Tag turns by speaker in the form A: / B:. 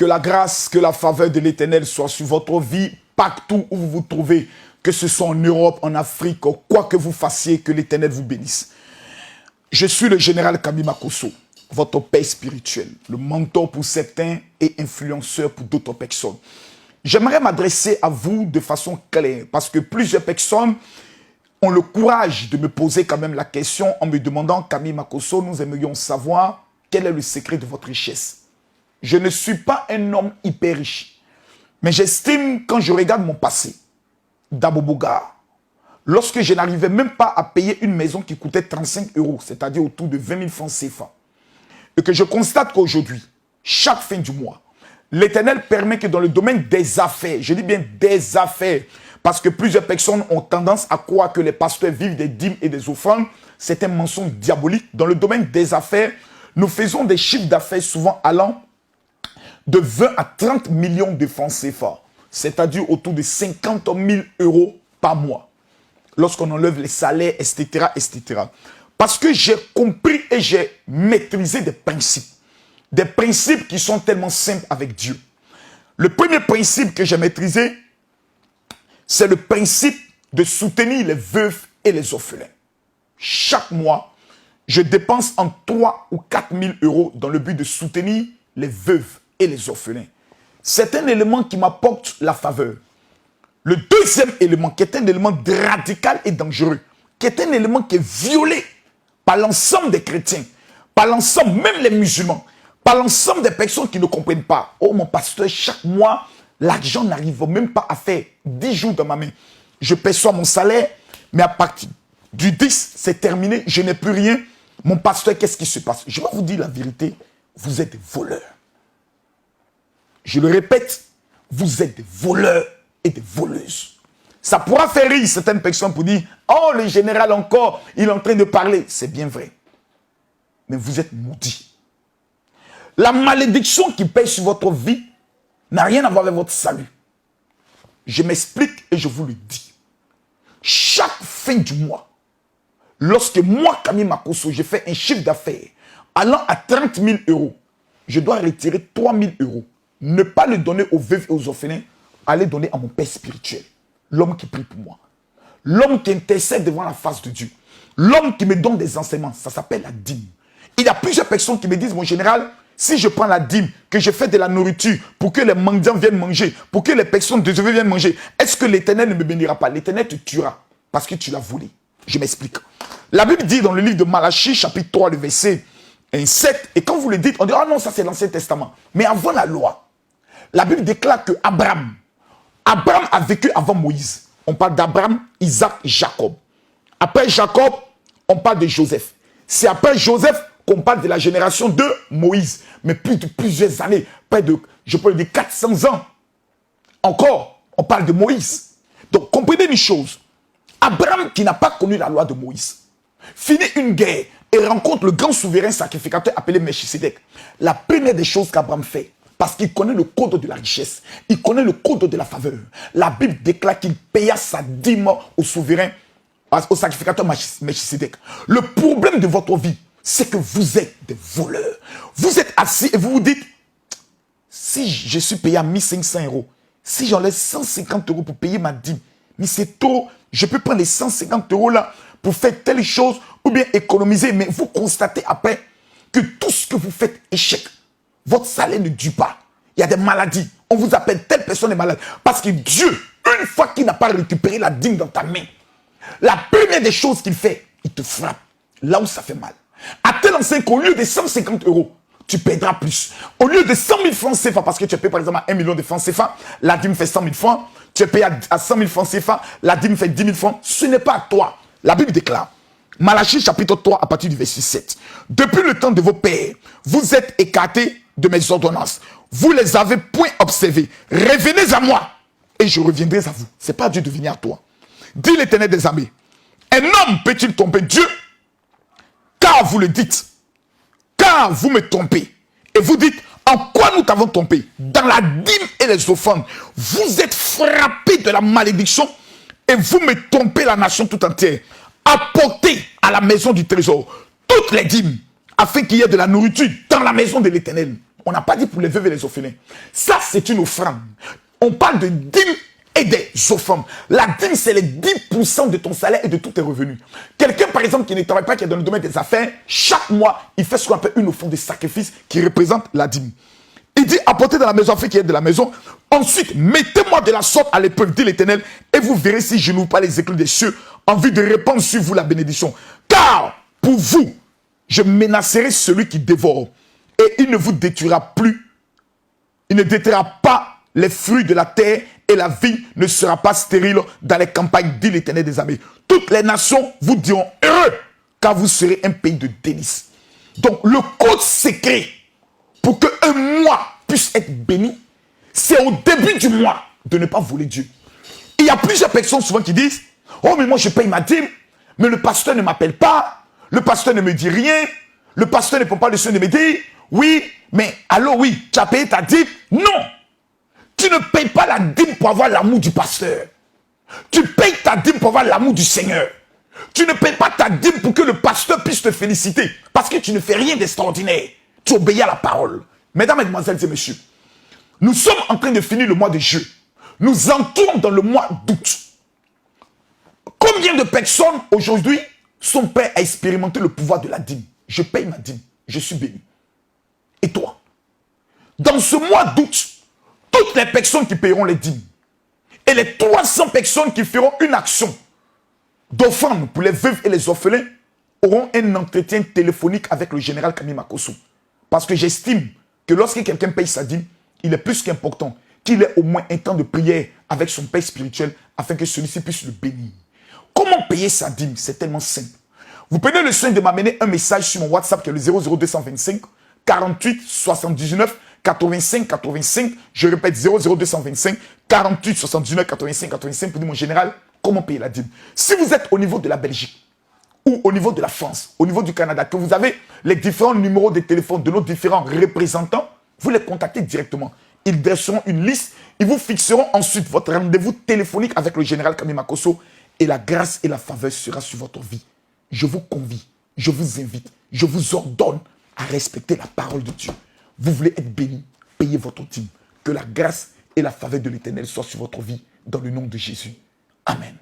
A: Que la grâce, que la faveur de l'Éternel soit sur votre vie, partout où vous vous trouvez, que ce soit en Europe, en Afrique, quoi que vous fassiez, que l'Éternel vous bénisse. Je suis le général Kami Makosso, votre père spirituel, le mentor pour certains et influenceur pour d'autres personnes. J'aimerais m'adresser à vous de façon claire, parce que plusieurs personnes ont le courage de me poser quand même la question en me demandant, Kami Makosso, nous aimerions savoir quel est le secret de votre richesse. Je ne suis pas un homme hyper riche. Mais j'estime, quand je regarde mon passé, d'Aboboga, lorsque je n'arrivais même pas à payer une maison qui coûtait 35 €, c'est-à-dire autour de 20 000 francs CFA, et que je constate qu'aujourd'hui, chaque fin du mois, l'Éternel permet que dans le domaine des affaires, je dis bien des affaires, parce que plusieurs personnes ont tendance à croire que les pasteurs vivent des dîmes et des offrandes, c'est un mensonge diabolique. Dans le domaine des affaires, nous faisons des chiffres d'affaires souvent allant de 20 à 30 millions de francs CFA, c'est-à-dire autour de 50 000 € par mois, lorsqu'on enlève les salaires, etc., etc. Parce que j'ai compris et j'ai maîtrisé des principes qui sont tellement simples avec Dieu. Le premier principe que j'ai maîtrisé, c'est le principe de soutenir les veuves et les orphelins. Chaque mois, je dépense entre 3 ou 4 000 € dans le but de soutenir les veuves et les orphelins. C'est un élément qui m'apporte la faveur. Le deuxième élément, qui est un élément radical et dangereux, qui est un élément qui est violé par l'ensemble des chrétiens, par l'ensemble, même les musulmans, par l'ensemble des personnes qui ne comprennent pas. Oh mon pasteur, chaque mois, l'argent n'arrive même pas à faire 10 jours dans ma main. Je perçois mon salaire, mais à partir du 10, c'est terminé, je n'ai plus rien. Mon pasteur, qu'est-ce qui se passe? Je vais vous dire la vérité, vous êtes des voleurs. Je le répète, vous êtes des voleurs et des voleuses. Ça pourra faire rire certaines personnes pour dire « Oh, le général encore, il est en train de parler. » C'est bien vrai. Mais vous êtes maudits. La malédiction qui pèse sur votre vie n'a rien à voir avec votre salut. Je m'explique et je vous le dis. Chaque fin du mois, lorsque moi, Kami Makosso, je fais un chiffre d'affaires allant à 30 000 €, je dois retirer 3 000 €. Ne pas le donner aux veuves et aux orphelins, aller donner à mon père spirituel. L'homme qui prie pour moi. L'homme qui intercède devant la face de Dieu. L'homme qui me donne des enseignements. Ça s'appelle la dîme. Il y a plusieurs personnes qui me disent, mon général, si je prends la dîme, que je fais de la nourriture pour que les mendiants viennent manger, pour que les personnes désœuvrées viennent manger, est-ce que l'Éternel ne me bénira pas? L'Éternel te tuera parce que tu l'as volé. Je m'explique. La Bible dit dans le livre de Malachie, chapitre 3, le verset 7, et quand vous le dites, on dit, ah non, ça c'est l'Ancien Testament. Mais avant la loi, la Bible déclare que Abraham a vécu avant Moïse. On parle d'Abraham, Isaac, Jacob. Après Jacob, on parle de Joseph. C'est après Joseph qu'on parle de la génération de Moïse. Mais plus de plusieurs années, près de, je peux dire 400 ans. Encore, on parle de Moïse. Donc, comprenez une chose. Abraham, qui n'a pas connu la loi de Moïse, finit une guerre et rencontre le grand souverain sacrificateur appelé Melchisedec. La première des choses qu'Abraham fait, parce qu'il connaît le code de la richesse, il connaît le code de la faveur. La Bible déclare qu'il paya sa dîme au souverain, au sacrificateur Melchisedec. Le problème de votre vie, c'est que vous êtes des voleurs. Vous êtes assis et vous vous dites, si je suis payé à 1500 €, si j'enlève 150 € pour payer ma dîme, mais c'est trop, je peux prendre les 150 € là pour faire telle chose ou bien économiser. Mais vous constatez après que tout ce que vous faites échec. Votre salaire ne dure pas. Il y a des maladies. On vous appelle telle personne est malade. Parce que Dieu, une fois qu'il n'a pas récupéré la dîme dans ta main, la première des choses qu'il fait, il te frappe là où ça fait mal. À tel enseigne qu'au lieu de 150 €, tu perdras plus. Au lieu de 100 000 francs CFA, parce que tu es payé par exemple à 1 million de francs CFA, la dîme fait 100 000 francs. Tu es payé à 100 000 francs CFA, la dîme fait 10 000 francs. Ce n'est pas à toi. La Bible déclare, Malachie chapitre 3 à partir du verset 7. Depuis le temps de vos pères, vous êtes écartés de mes ordonnances. Vous les avez point observées. Revenez à moi et je reviendrai à vous. Ce n'est pas Dieu de venir à toi. Dit l'Éternel des armées. Un homme peut-il tromper Dieu? Car vous le dites. Car vous me trompez. Et vous dites, en quoi nous t'avons trompé? Dans la dîme et les offrandes. Vous êtes frappés de la malédiction et vous me trompez la nation tout entière. Apportez à la maison du trésor toutes les dîmes afin qu'il y ait de la nourriture dans la maison de l'Éternel. On n'a pas dit pour les veuves et les orphelins. Ça, c'est une offrande. On parle de dîmes et des offrandes. La dîme, c'est les 10% de ton salaire et de tous tes revenus. Quelqu'un, par exemple, qui ne travaille pas, qui est dans le domaine des affaires, chaque mois, il fait ce qu'on appelle une offrande de sacrifice qui représente la dîme. Il dit, apportez dans la maison, afin qu'il y ait de la maison. Ensuite, mettez-moi de la sorte à l'épreuve, dit l'Éternel, et vous verrez si je n'ouvre pas les éclats des cieux, en vue de répandre sur vous la bénédiction. Car, pour vous, je menacerai celui qui dévore, et il ne vous détruira plus. Il ne détruira pas les fruits de la terre, et la vie ne sera pas stérile dans les campagnes, dit l'Éternel des armées. Toutes les nations vous diront heureux, car vous serez un pays de délices. Donc, le code secret pour qu'un mois puisse être béni, c'est au début du mois de ne pas voler Dieu. Il y a plusieurs personnes souvent qui disent, oh mais moi je paye ma dîme, mais le pasteur ne m'appelle pas, le pasteur ne me dit rien, le pasteur ne prend pas le soin de me dire, oui, mais allô oui, tu as payé ta dîme? Non, tu ne payes pas la dîme pour avoir l'amour du pasteur. Tu payes ta dîme pour avoir l'amour du Seigneur. Tu ne payes pas ta dîme pour que le pasteur puisse te féliciter, parce que tu ne fais rien d'extraordinaire. Tu obéis à la parole. Mesdames, Mesdemoiselles et Messieurs, nous sommes en train de finir le mois de juillet. Nous entrons dans le mois d'août. Combien de personnes aujourd'hui sont prêtes à expérimenter le pouvoir de la dîme? Je paye ma dîme, je suis béni. Et toi? Dans ce mois d'août, toutes les personnes qui paieront les dîmes et les 300 personnes qui feront une action d'offrande pour les veuves et les orphelins auront un entretien téléphonique avec le général Kami Makosso. Parce que j'estime que lorsque quelqu'un paye sa dîme, il est plus qu'important qu'il ait au moins un temps de prière avec son père spirituel afin que celui-ci puisse le bénir. Comment payer sa dîme? C'est tellement simple. Vous prenez le soin de m'amener un message sur mon WhatsApp qui est le 00225 48 79 85 85. Je répète 00225 48 79 85 85 pour dire mon général, comment payer la dîme? Si vous êtes au niveau de la Belgique, ou au niveau de la France, au niveau du Canada, que vous avez les différents numéros de téléphone de nos différents représentants, vous les contactez directement. Ils dresseront une liste, ils vous fixeront ensuite votre rendez-vous téléphonique avec le général Kami Makosso et la grâce et la faveur sera sur votre vie. Je vous convie, je vous invite, je vous ordonne à respecter la parole de Dieu. Vous voulez être béni, payez votre dîme. Que la grâce et la faveur de l'Éternel soient sur votre vie dans le nom de Jésus. Amen.